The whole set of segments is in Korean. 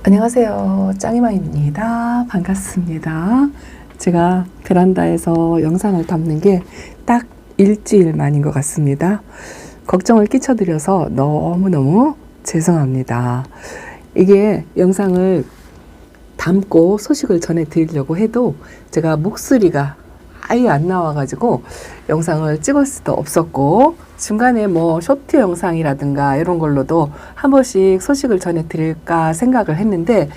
안녕하세요. 짱이마입니다. 반갑습니다. 제가 베란다에서 영상을 담는 게 딱 일주일 만인 것 같습니다. 걱정을 끼쳐드려서 너무너무 죄송합니다. 이게 영상을 담고 소식을 전해드리려고 해도 제가 목소리가 아예 안 나와가지고 영상을 찍을 수도 없었고, 중간에 뭐 쇼트 영상이라든가 이런 걸로도 한 번씩 소식을 전해드릴까 생각을 했는데,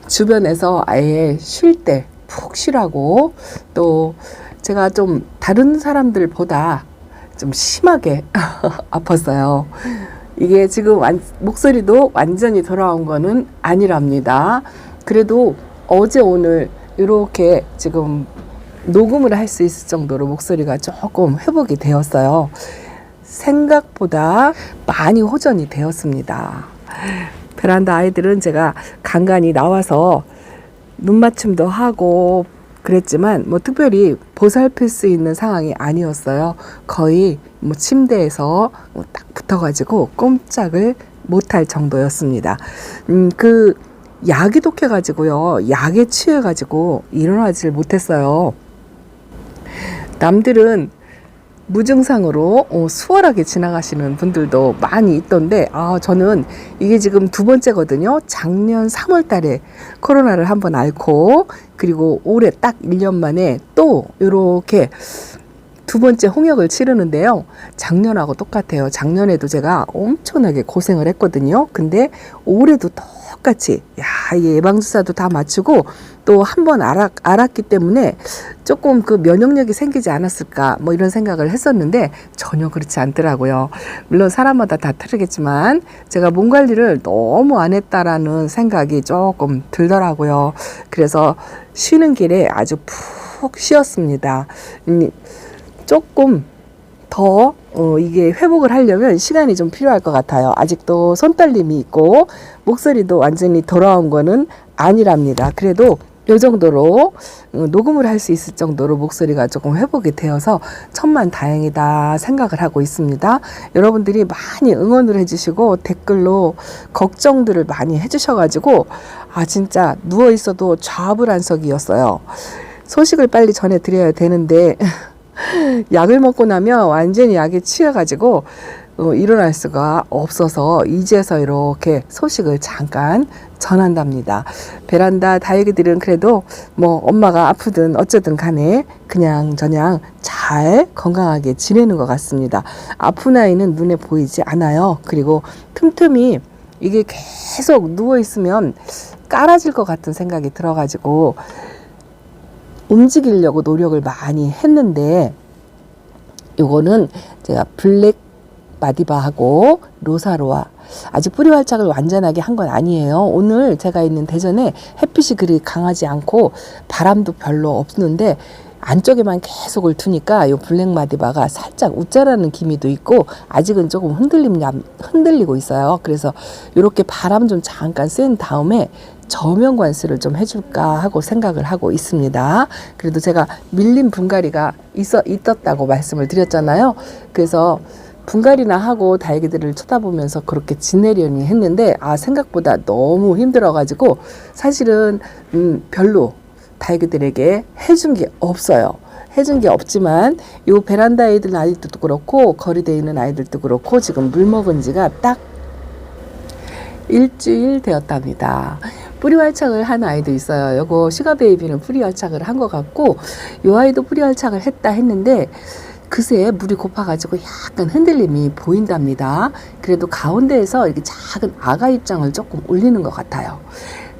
주변에서 아예 쉴 때 푹 쉬라고, 또 제가 좀 다른 사람들보다 좀 심하게 아팠어요. 이게 지금 목소리도 완전히 돌아온 거는 아니랍니다. 그래도 어제 오늘 이렇게 지금 녹음을 할 수 있을 정도로 목소리가 조금 회복이 되었어요. 생각보다 많이 호전이 되었습니다. 베란다 아이들은 제가 간간히 나와서 눈 맞춤도 하고 그랬지만 뭐 특별히 보살필 수 있는 상황이 아니었어요. 거의 뭐 침대에서 딱 붙어가지고 꼼짝을 못할 정도였습니다. 그 약이 독해가지고요, 약에 취해가지고 일어나질 못했어요. 남들은 무증상으로 수월하게 지나가시는 분들도 많이 있던데, 저는 이게 지금 두 번째거든요. 작년 3월 달에 코로나를 한번 앓고, 그리고 올해 딱 1년 만에 또 이렇게 두 번째 홍역을 치르는데요. 작년하고 똑같아요. 작년에도 제가 엄청나게 고생을 했거든요. 근데 올해도 똑같이 이 예방주사도 다 맞추고 또 한 번 알았기 때문에 조금 그 면역력이 생기지 않았을까 뭐 이런 생각을 했었는데 전혀 그렇지 않더라고요. 물론 사람마다 다 다르겠지만 제가 몸 관리를 너무 안 했다라는 생각이 조금 들더라고요. 그래서 쉬는 길에 아주 푹 쉬었습니다. 조금 더 이게 회복을 하려면 시간이 좀 필요할 것 같아요. 아직도 손떨림이 있고 목소리도 완전히 돌아온 거는 아니랍니다. 그래도 이 정도로 녹음을 할 수 있을 정도로 목소리가 조금 회복이 되어서 천만다행이다 생각을 하고 있습니다. 여러분들이 많이 응원을 해주시고 댓글로 걱정들을 많이 해주셔가지고 진짜 누워있어도 좌불안석이었어요. 소식을 빨리 전해드려야 되는데 약을 먹고 나면 완전히 약에 취해가지고 일어날 수가 없어서 이제서 이렇게 소식을 잠깐 전한답니다. 베란다 다육이들은 그래도 뭐 엄마가 아프든 어쩌든 간에 그냥 저냥 잘 건강하게 지내는 것 같습니다. 아픈 아이는 눈에 보이지 않아요. 그리고 틈틈이 이게 계속 누워있으면 깔아질 것 같은 생각이 들어가지고 움직이려고 노력을 많이 했는데, 요거는 제가 블랙 마디바하고 로사로아 아직 뿌리 활착을 완전하게 한 건 아니에요. 오늘 제가 있는 대전에 햇빛이 그리 강하지 않고 바람도 별로 없는데 안쪽에만 계속을 두니까 요 블랙 마디바가 살짝 웃자라는 기미도 있고 아직은 조금 흔들리고 있어요. 그래서 이렇게 바람 좀 잠깐 쐬인 다음에 저면 관수를 좀 해줄까 하고 생각을 하고 있습니다. 그래도 제가 밀린 분갈이가 있었다고 말씀을 드렸잖아요. 그래서 분갈이나 하고 다육이들을 쳐다보면서 그렇게 지내려니 했는데 생각보다 너무 힘들어가지고 사실은 별로 다육이들에게 해준 게 없어요. 해준 게 없지만 요 베란다 아이들도 그렇고 거리대에 있는 아이들도 그렇고 지금 물 먹은 지가 딱 일주일 되었답니다. 뿌리 활착을 한 아이도 있어요. 요거 슈가베이비는 뿌리 활착을 한 것 같고, 요 아이도 뿌리 활착을 했는데 그새 물이 고파가지고 약간 흔들림이 보인답니다. 그래도 가운데에서 이렇게 작은 아가 입장을 조금 올리는 것 같아요.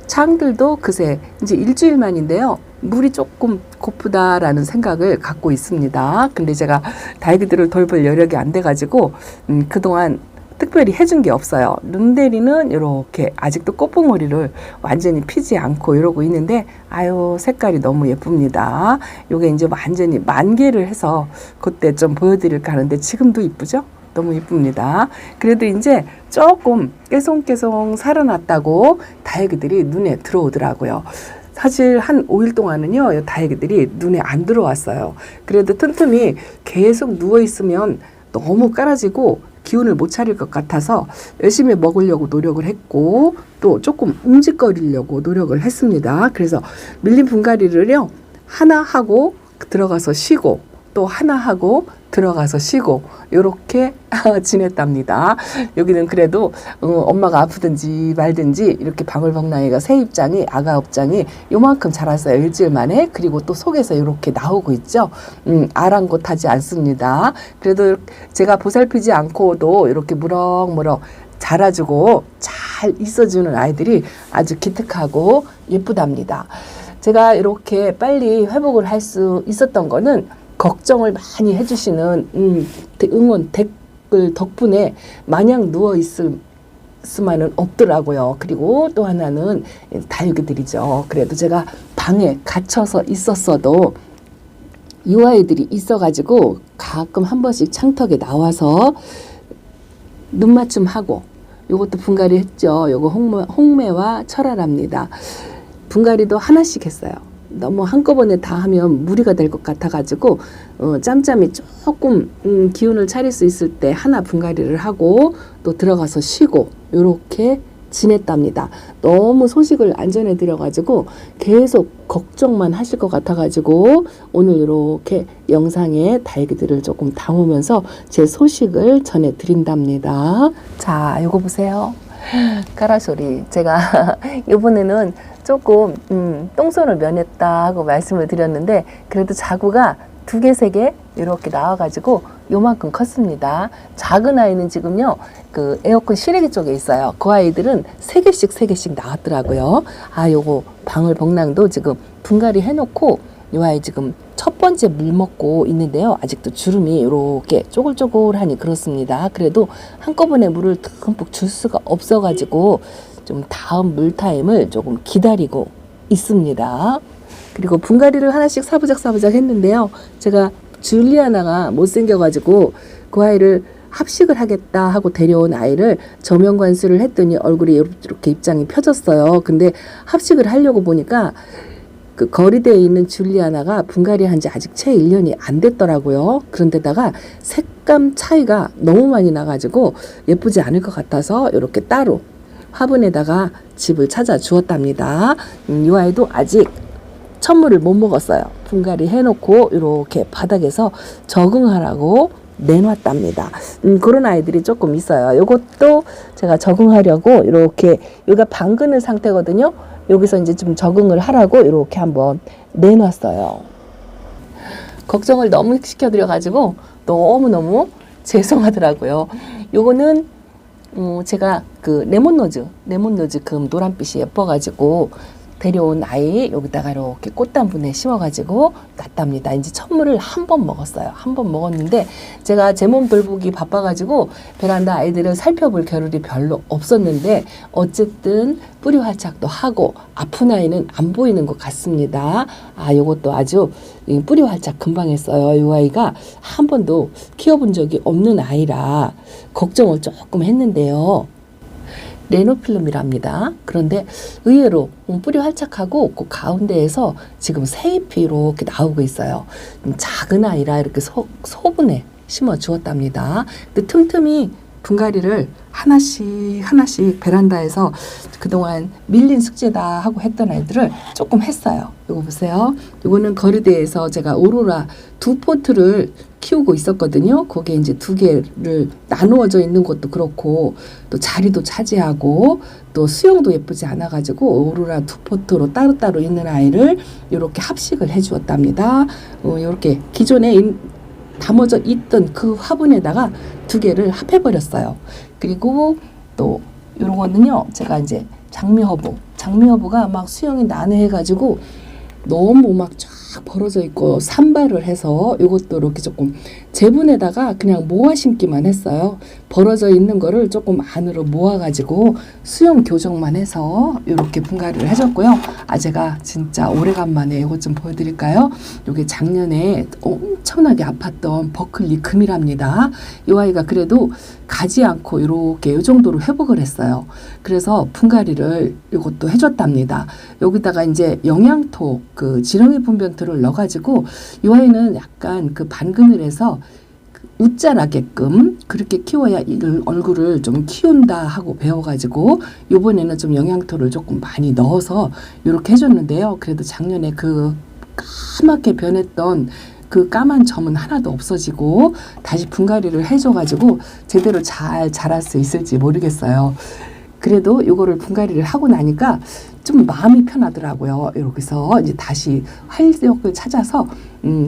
창들도 그새 이제 일주일 만인데요. 물이 조금 고프다라는 생각을 갖고 있습니다. 근데 제가 다육이들을 돌볼 여력이 안 돼가지고 그동안 특별히 해준 게 없어요. 룬데리는 이렇게 아직도 꽃봉오리를 완전히 피지 않고 이러고 있는데 색깔이 너무 예쁩니다. 요게 이제 완전히 만개를 해서 그때 좀 보여드릴까 하는데 지금도 이쁘죠? 너무 이쁩니다. 그래도 이제 조금 깨송깨송 살아났다고 다육이들이 눈에 들어오더라고요. 사실 한 5일 동안은요, 다육이들이 눈에 안 들어왔어요. 그래도 틈틈이 계속 누워있으면 너무 깔아지고 기운을 못 차릴 것 같아서 열심히 먹으려고 노력을 했고 또 조금 움직거리려고 노력을 했습니다. 그래서 밀린 분갈이를요 하나 하고 들어가서 쉬고 또 하나 하고 들어가서 쉬고 이렇게 지냈답니다. 여기는 그래도 엄마가 아프든지 말든지 이렇게 방울복랑이가 새 입장이 아가 업장이 요만큼 자랐어요. 일주일 만에. 그리고 또 속에서 이렇게 나오고 있죠. 아랑곳하지 않습니다. 그래도 제가 보살피지 않고도 이렇게 무럭무럭 자라주고 잘 있어주는 아이들이 아주 기특하고 예쁘답니다. 제가 이렇게 빨리 회복을 할 수 있었던 거는 걱정을 많이 해주시는 응원 댓글 덕분에 마냥 누워있을 수만은 없더라고요. 그리고 또 하나는 다육이들이죠. 그래도 제가 방에 갇혀서 있었어도 이 아이들이 있어가지고 가끔 한 번씩 창턱에 나와서 눈맞춤하고 요것도 분갈이 했죠. 요거 홍매와 철화랍니다. 분갈이도 하나씩 했어요. 너무 한꺼번에 다 하면 무리가 될 것 같아가지고 짬짬이 조금 기운을 차릴 수 있을 때 하나 분갈이를 하고 또 들어가서 쉬고 이렇게 지냈답니다. 너무 소식을 안 전해드려가지고 계속 걱정만 하실 것 같아가지고 오늘 이렇게 영상에 다육이들을 조금 담으면서 제 소식을 전해드린답니다. 자, 이거 보세요. 가라소리. 제가 이번에는 조금 똥손을 면했다 하고 말씀을 드렸는데 그래도 자구가 2개, 3개 이렇게 나와가지고 요만큼 컸습니다. 작은 아이는 지금요 그 에어컨 실외기 쪽에 있어요. 그 아이들은 3개씩 나왔더라고요. 아, 요거 방울복랑도 지금 분갈이 해놓고 요 아이 지금 첫 번째 물 먹고 있는데요. 아직도 주름이 이렇게 쪼글쪼글하니 그렇습니다. 그래도 한꺼번에 물을 듬뿍 줄 수가 없어가지고 좀 다음 물 타임을 조금 기다리고 있습니다. 그리고 분갈이를 하나씩 사부작 했는데요. 제가 줄리아나가 못생겨가지고 그 아이를 합식을 하겠다 하고 데려온 아이를 저면관수를 했더니 얼굴이 이렇게 입장이 펴졌어요. 근데 합식을 하려고 보니까 그 거리대에 있는 줄리아나가 분갈이 한 지 아직 채 1년이 안 됐더라고요. 그런데다가 색감 차이가 너무 많이 나가지고 예쁘지 않을 것 같아서 이렇게 따로 화분에다가 집을 찾아 주었답니다. 이 아이도 아직 첫물을 못 먹었어요. 분갈이 해놓고 이렇게 바닥에서 적응하라고 내놨답니다. 그런 아이들이 조금 있어요. 이것도 제가 적응하려고 이렇게 여기가 방그는 상태거든요. 여기서 이제 좀 적응을 하라고 이렇게 한번 내놨어요. 걱정을 너무 시켜드려가지고 너무너무 죄송하더라고요. 요거는 제가 그 레몬로즈 금 노란빛이 예뻐가지고 데려온 아이 여기다가 이렇게 꽃단분에 심어가지고 놨답니다. 이제 첫물을 한 번 먹었어요. 한 번 먹었는데 제가 제 몸 돌보기 바빠가지고 베란다 아이들을 살펴볼 겨를이 별로 없었는데 어쨌든 뿌리 활착도 하고 아픈 아이는 안 보이는 것 같습니다. 아, 요것도 아주 뿌리 활착 금방 했어요. 이 아이가 한 번도 키워본 적이 없는 아이라 걱정을 조금 했는데요. 레노필름이랍니다. 그런데 의외로 뿌리 활착하고 그 가운데에서 지금 새잎이 이렇게 나오고 있어요. 작은 아이라 이렇게 소분에 심어 주었답니다. 근데 틈틈이 분갈이를 하나씩 베란다에서 그동안 밀린 숙제다 하고 했던 아이들을 조금 했어요. 이거 보세요. 이거는 거리대에서 제가 오로라 2포트를 키우고 있었거든요. 거기에 이제 2개를 나누어져 있는 것도 그렇고 또 자리도 차지하고 또 수영도 예쁘지 않아가지고 오로라 2포트로 따로따로 있는 아이를 이렇게 합식을 해주었답니다. 이렇게 기존에 담아져 있던 그 화분에다가 2개를 합해버렸어요. 그리고 또 이런 거는요, 제가 이제 장미허브가 막 수영이 난해해가지고 너무 막 쫙 벌어져 있고 산발을 해서 이것도 이렇게 조금 제분에다가 그냥 모아 심기만 했어요. 벌어져 있는 거를 조금 안으로 모아가지고 수영 교정만 해서 이렇게 분갈이를 해줬고요. 아, 제가 진짜 오래간만에 이것 좀 보여드릴까요? 이게 작년에 엄청나게 아팠던 버클리 금이랍니다. 이 아이가 그래도 가지 않고 이렇게 이 정도로 회복을 했어요. 그래서 분갈이를 이것도 해줬답니다. 여기다가 이제 영양토 그 지렁이 분변토를 넣어가지고 이 아이는 약간 그 반그늘에서 웃자라게끔 그렇게 키워야 이 얼굴을 좀 키운다 하고 배워가지고 요번에는 좀 영양토를 조금 많이 넣어서 이렇게 해줬는데요. 그래도 작년에 그 까맣게 변했던 그 까만 점은 하나도 없어지고 다시 분갈이를 해줘가지고 제대로 잘 자랄 수 있을지 모르겠어요. 그래도 요거를 분갈이를 하고 나니까 좀 마음이 편하더라고요. 이렇게 해서 이제 다시 활력을 찾아서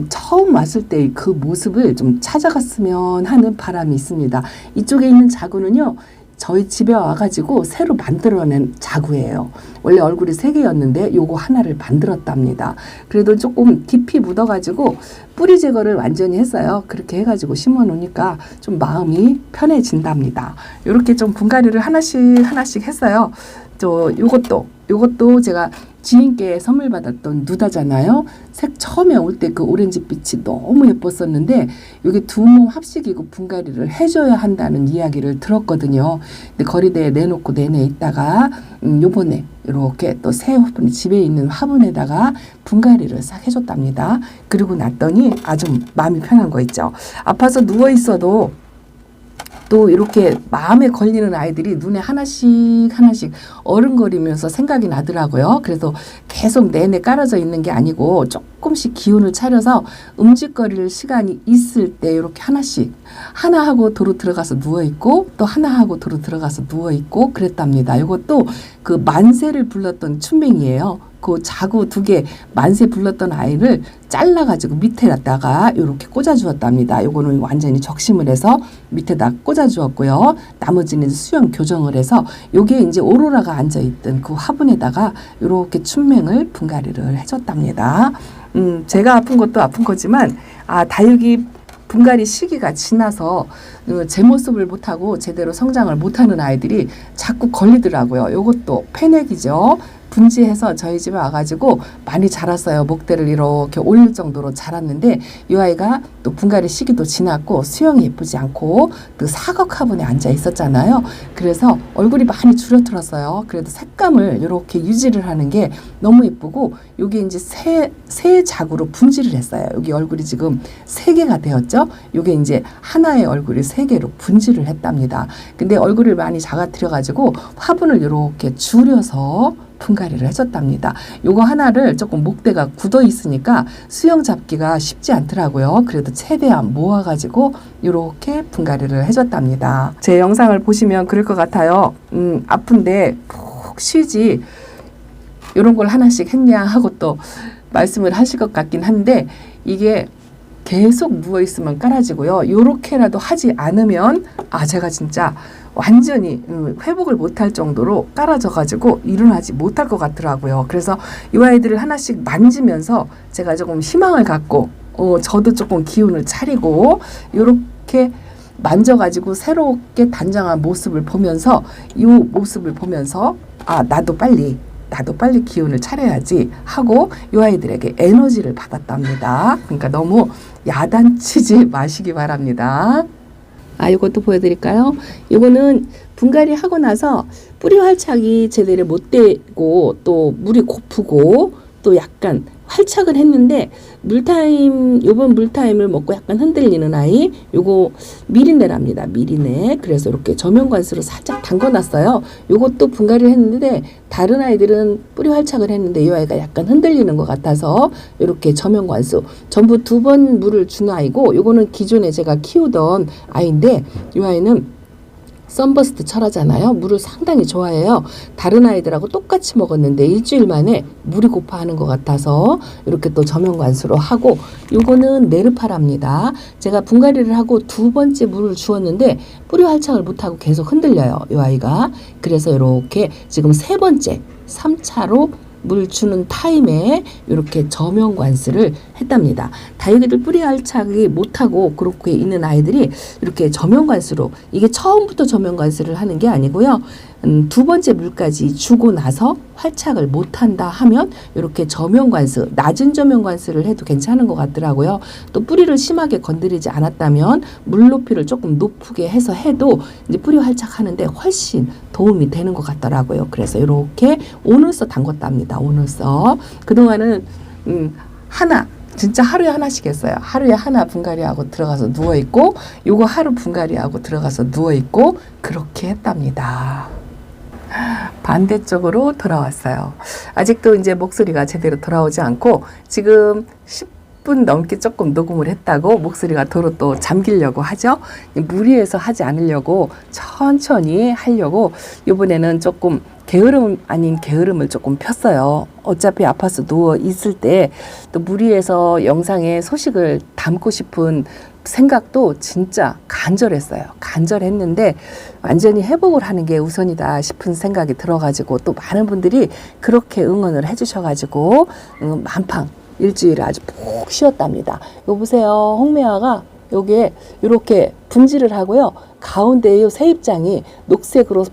처음 왔을 때 그 모습을 좀 찾아갔으면 하는 바람이 있습니다. 이쪽에 있는 자구는요, 저희 집에 와가지고 새로 만들어낸 자구예요. 원래 얼굴이 3개였는데 요거 하나를 만들었답니다. 그래도 조금 깊이 묻어가지고 뿌리 제거를 완전히 했어요. 그렇게 해가지고 심어 놓으니까 좀 마음이 편해진답니다. 이렇게 좀 분갈이를 하나씩 했어요. 요것도 제가 지인께 선물 받았던 누다잖아요. 색 처음에 올 때 그 오렌지빛이 너무 예뻤었는데 이게 두 몸 합식이고 분갈이를 해줘야 한다는 이야기를 들었거든요. 근데 거리대에 내놓고 내내 있다가 요번에 이렇게 또 새 화분, 집에 있는 화분에다가 분갈이를 싹 해줬답니다. 그리고 났더니 아주 마음이 편한 거 있죠. 아파서 누워 있어도 또 이렇게 마음에 걸리는 아이들이 눈에 하나씩 어른거리면서 생각이 나더라고요. 그래서 계속 내내 깔아져 있는 게 아니고 조금씩 기운을 차려서 움직거릴 시간이 있을 때 이렇게 하나 하고 도로 들어가서 누워있고 또 하나 하고 도로 들어가서 누워있고 그랬답니다. 이것도 그 만세를 불렀던 춘맹이에요. 그 자구 2개 만세 불렀던 아이를 잘라가지고 밑에다가 이렇게 꽂아주었답니다. 요거는 완전히 적심을 해서 밑에다 꽂아주었고요. 나머지는 수영 교정을 해서 요게 이제 오로라가 앉아있던 그 화분에다가 이렇게 춘맹을 분갈이를 해줬답니다. 제가 아픈 것도 아픈 거지만 다육이 분갈이 시기가 지나서 제 모습을 못하고 제대로 성장을 못하는 아이들이 자꾸 걸리더라고요. 요것도 패넥이죠. 분지해서 저희 집에 와가지고 많이 자랐어요. 목대를 이렇게 올릴 정도로 자랐는데 이 아이가 또 분갈이 시기도 지났고 수영이 예쁘지 않고 그 사각 화분에 앉아 있었잖아요. 그래서 얼굴이 많이 줄어들었어요. 그래도 색감을 이렇게 유지를 하는 게 너무 예쁘고 여기 이제 새 자구로 분지를 했어요. 여기 얼굴이 지금 3개가 되었죠. 요게 이제 하나의 얼굴이 3개로 분지를 했답니다. 근데 얼굴을 많이 작아뜨려가지고 화분을 이렇게 줄여서 분갈이를 해줬답니다. 요거 하나를 조금 목대가 굳어 있으니까 수영 잡기가 쉽지 않더라고요. 그래도 최대한 모아가지고 이렇게 분갈이를 해줬답니다. 제 영상을 보시면 그럴 것 같아요. 아픈데 푹 쉬지 이런 걸 하나씩 했냐 하고 또 말씀을 하실 것 같긴 한데 이게 계속 누워있으면 깔아지고요. 요렇게라도 하지 않으면 제가 진짜 완전히 회복을 못할 정도로 깔아져가지고 일어나지 못할 것 같더라고요. 그래서 이 아이들을 하나씩 만지면서 제가 조금 희망을 갖고 저도 조금 기운을 차리고 요렇게 만져가지고 새롭게 단장한 모습을 보면서 이 모습을 보면서 나도 빨리 기운을 차려야지 하고 이 아이들에게 에너지를 받았답니다. 그러니까 너무 야단치지 마시기 바랍니다. 이것도 보여드릴까요? 이거는 분갈이 하고 나서 뿌리 활착이 제대로 못 되고 또 물이 고프고 또 약간 활착을 했는데 요번 물타임을 먹고 약간 흔들리는 아이, 요거 미리네랍니다. 미리네. 그래서 이렇게 저면관수로 살짝 담궈놨어요. 요것도 분갈이를 했는데 다른 아이들은 뿌리 활착을 했는데 이 아이가 약간 흔들리는 것 같아서 이렇게 저면관수 전부 2번 물을 준 아이고, 요거는 기존에 제가 키우던 아이인데 이 아이는 썬버스트 철하잖아요. 물을 상당히 좋아해요. 다른 아이들하고 똑같이 먹었는데 일주일 만에 물이 고파하는 것 같아서 이렇게 또 저면관수로 하고, 요거는 네르파랍니다. 제가 분갈이를 하고 2번째 물을 주었는데 뿌리 활착을 못하고 계속 흔들려요. 이 아이가. 그래서 이렇게 지금 3번째 3차로 물 주는 타임에 이렇게 저면관수를 했답니다. 다육이들 뿌리 활착이 못하고 그렇게 있는 아이들이 이렇게 저면관수로, 이게 처음부터 저면관수를 하는 게 아니고요. 2번째 물까지 주고 나서 활착을 못한다 하면 이렇게 저면관수, 낮은 저면관수를 해도 괜찮은 것 같더라고요. 또 뿌리를 심하게 건드리지 않았다면 물 높이를 조금 높게 해서 해도 이제 뿌리 활착하는데 훨씬 도움이 되는 것 같더라고요. 그래서 이렇게 오늘서 담궜답니다. 오늘서. 그동안은 하나 진짜 하루에 하나씩 했어요. 하루에 하나 분갈이하고 들어가서 누워있고, 요거 하루 분갈이하고 들어가서 누워있고, 그렇게 했답니다. 반대쪽으로 돌아왔어요. 아직도 이제 목소리가 제대로 돌아오지 않고, 지금 10분 넘게 조금 녹음을 했다고 목소리가 도로 또 잠기려고 하죠. 무리해서 하지 않으려고 천천히 하려고 이번에는 조금 게으름 아닌 게으름을 조금 폈어요. 어차피 아파서 누워 있을 때 또 무리해서 영상에 소식을 담고 싶은 생각도 진짜 간절했어요. 간절했는데 완전히 회복을 하는 게 우선이다 싶은 생각이 들어가지고 또 많은 분들이 그렇게 응원을 해주셔가지고 만팡 일주일을 아주 푹 쉬었답니다. 요 보세요. 홍매화가 요게 이렇게 분지를 하고요. 가운데에 요 새잎장이 녹색으로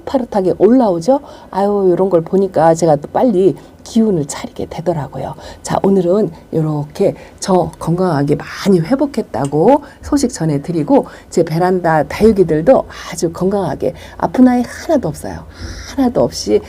파릇파릇하게 올라오죠. 아유, 이런 걸 보니까 제가 또 빨리 기운을 차리게 되더라고요. 자, 오늘은 이렇게 저 건강하게 많이 회복했다고 소식 전해드리고, 제 베란다 다육이들도 아주 건강하게 아픈 아이 하나도 없어요. 하나도 없이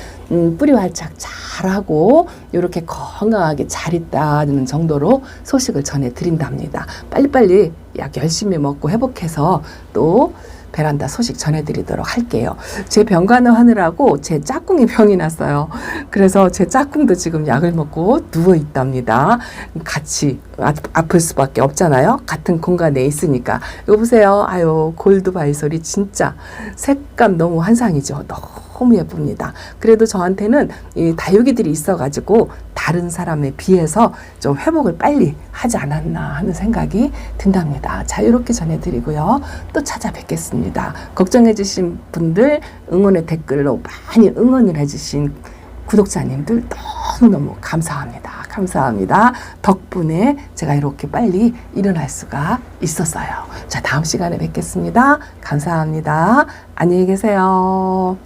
뿌리 활착 잘하고 이렇게 건강하게 잘 있다는 정도로 소식을 전해드린답니다. 빨리빨리 약 열심히 먹고 회복해서 또 베란다 소식 전해드리도록 할게요. 제 병간호 하느라고 제 짝꿍이 병이 났어요. 그래서 제 짝꿍도 지금 약을 먹고 누워 있답니다. 같이 아플 수밖에 없잖아요. 같은 공간에 있으니까. 이거 보세요. 아유, 골드바이솔이 진짜 색감 너무 환상이죠. 너무 예쁩니다. 그래도 저한테는 이 다육이들이 있어가지고 다른 사람에 비해서 좀 회복을 빨리 하지 않았나 하는 생각이 든답니다. 자, 이렇게 전해드리고요. 또 찾아뵙겠습니다. 걱정해주신 분들, 응원의 댓글로 많이 응원을 해주신 구독자님들 너무너무 감사합니다. 감사합니다. 덕분에 제가 이렇게 빨리 일어날 수가 있었어요. 자, 다음 시간에 뵙겠습니다. 감사합니다. 안녕히 계세요.